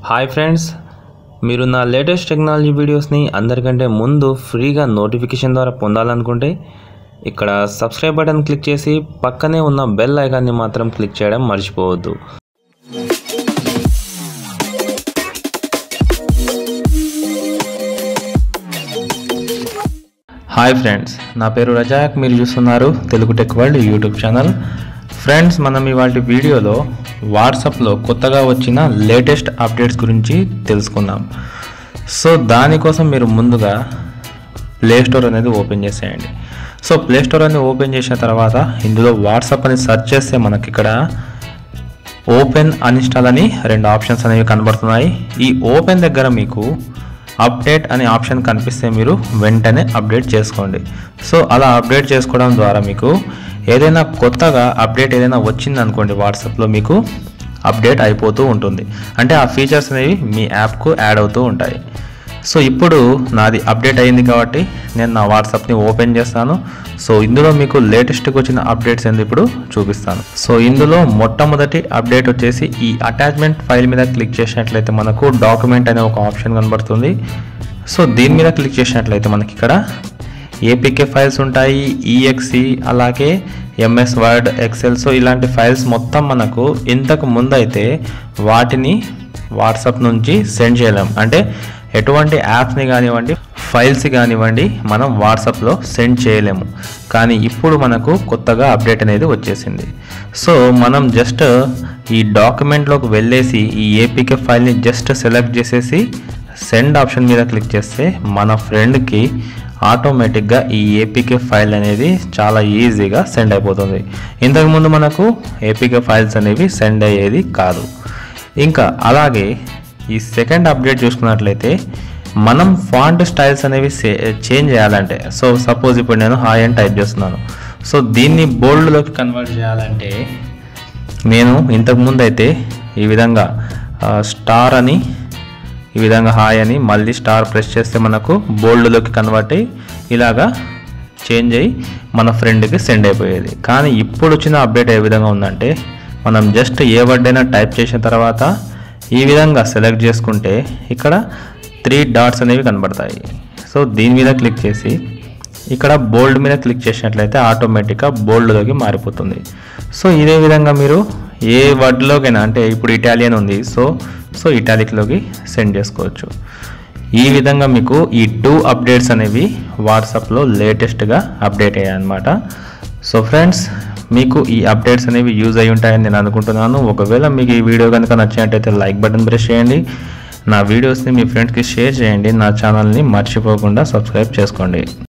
Hi friends, మీరు నా latest technology వీడియోస్ని అందరికంటే ముందు ఫ్రీగా నోటిఫికేషన్ ద్వారా పొందాలనుకుంటే ఇక్కడ సబ్స్క్రైబ్ బటన్ క్లిక్ చేసి పక్కనే ఉన్న బెల్ ఐకాన్ని మాత్రం క్లిక్ చేయడం మర్చిపోవద్దు. హాయ్ ఫ్రెండ్స్, నా పేరు రజాక్. మీరు చూస్తున్నారు Telugu tech world YouTube channel. Friends, మనం ఇవాళ వీడియోలో వాట్సాప్లో కొత్తగా వచ్చిన లేటెస్ట్ అప్డేట్స్ గురించి తెలుసుకుందాం. సో దానికోసం మీరు ముందుగా ప్లే స్టోర్ అనేది ఓపెన్ చేసేయండి. సో ప్లే స్టోర్ అనేది ఓపెన్ చేసిన తర్వాత ఇందులో వాట్సాప్ అని సెర్చ్ చేస్తే మనకి ఇక్కడ ఓపెన్ అన్ఇన్స్టాల్ అని రెండు ఆప్షన్స్ అనేవి కనబడుతున్నాయి. ఈ ఓపెన్ దగ్గర మీకు అప్డేట్ అనే ఆప్షన్ కనిపిస్తే మీరు వెంటనే అప్డేట్ చేసుకోండి. సో అలా అప్డేట్ చేసుకోవడం ద్వారా మీకు ఏదైనా కొత్తగా అప్డేట్ ఏదైనా వచ్చింది అనుకోండి, వాట్సాప్లో మీకు అప్డేట్ అయిపోతూ ఉంటుంది. అంటే ఆ ఫీచర్స్ అనేవి మీ యాప్కు యాడ్ అవుతూ ఉంటాయి. సో ఇప్పుడు నాది అప్డేట్ అయ్యింది కాబట్టి నేను నా వాట్సాప్ని ఓపెన్ చేస్తాను. సో ఇందులో మీకు లేటెస్ట్గా వచ్చిన అప్డేట్స్ ఏంది ఇప్పుడు చూపిస్తాను. సో ఇందులో మొట్టమొదటి అప్డేట్ వచ్చేసి ఈ అటాచ్మెంట్ ఫైల్ మీద క్లిక్ చేసినట్లయితే మనకు డాక్యుమెంట్ అనే ఒక ఆప్షన్ కనబడుతుంది. సో దీని మీద క్లిక్ చేసినట్లయితే మనకి ఇక్కడ ఏపీకే ఫైల్స్ ఉంటాయి, ఈఎక్సి, అలాగే ఎంఎస్ వర్డ్, ఎక్సెల్. సో ఇలాంటి ఫైల్స్ మొత్తం మనకు ఇంతకు ముందు అయితే వాటిని వాట్సాప్ నుంచి సెండ్ చేయలేం. అంటే ఎటువంటి యాప్స్ని కానివ్వండి, ఫైల్స్ కానివ్వండి, మనం వాట్సాప్లో సెండ్ చేయలేము. కానీ ఇప్పుడు మనకు కొత్తగా అప్డేట్ అనేది వచ్చేసింది. సో మనం జస్ట్ ఈ డాక్యుమెంట్లోకి వెళ్ళేసి ఈ ఏపీకే ఫైల్ని జస్ట్ సెలెక్ట్ చేసేసి సెండ్ ఆప్షన్ మీద క్లిక్ చేస్తే మన ఫ్రెండ్కి ఆటోమేటిక్గా ఈ ఏపీకే ఫైల్ అనేది చాలా ఈజీగా సెండ్ అయిపోతుంది. ఇంతకుముందు మనకు ఏపీకే ఫైల్స్ అనేవి సెండ్ అయ్యేది కాదు. ఇంకా అలాగే ఈ సెకండ్ అప్డేట్ చూసుకున్నట్లయితే మనం ఫాంట్ స్టైల్స్ అనేవి చేంజ్ చేయాలంటే, సో సపోజ్ ఇప్పుడు నేను హాయ్ అని టైప్ చేస్తున్నాను. సో దీన్ని బోల్డ్లోకి కన్వర్ట్ చేయాలంటే నేను ఇంతకుముందు అయితే ఈ విధంగా స్టార్ అని, ఈ విధంగా హాయ్ అని, మళ్ళీ స్టార్ ప్రెస్ చేస్తే మనకు బోల్డ్లోకి కన్వర్ట్ అయ్యి ఇలాగా చేంజ్ అయ్యి మన ఫ్రెండ్కి సెండ్ అయిపోయేది. కానీ ఇప్పుడు వచ్చిన అప్డేట్ ఏ విధంగా ఉందంటే మనం జస్ట్ ఏ వర్డ్ అయినా టైప్ చేసిన తర్వాత ఈ విధంగా సెలెక్ట్ చేసుకుంటే ఇక్కడ 3 డాట్స్ అనేవి కనబడతాయి. సో దీని మీద క్లిక్ చేసి ఇక్కడ బోల్డ్ మీద క్లిక్ చేసినట్లయితే ఆటోమేటిక్గా బోల్డ్లోకి మారిపోతుంది. సో ఇదే విధంగా మీరు ఏ వర్డ్లోకైనా, అంటే ఇప్పుడు ఇటాలియన్ ఉంది, సో ఇటాలిక్లోకి సెండ్ చేసుకోవచ్చు. ఈ విధంగా మీకు ఈ 2 అప్డేట్స్ అనేవి వాట్సాప్లో లేటెస్ట్గా అప్డేట్ అయ్యాయి అన్నమాట. సో ఫ్రెండ్స్, మీకు ఈ అప్డేట్స్ అనేవి యూజ్ అయి ఉంటాయని నేను అనుకుంటున్నాను. ఒకవేళ మీకు ఈ వీడియో కనుక నచ్చినట్టయితే లైక్ బటన్ ప్రెస్ చేయండి. నా వీడియోస్ని మీ ఫ్రెండ్స్కి షేర్ చేయండి. నా ఛానల్ని మర్చిపోకుండా సబ్స్క్రైబ్ చేసుకోండి.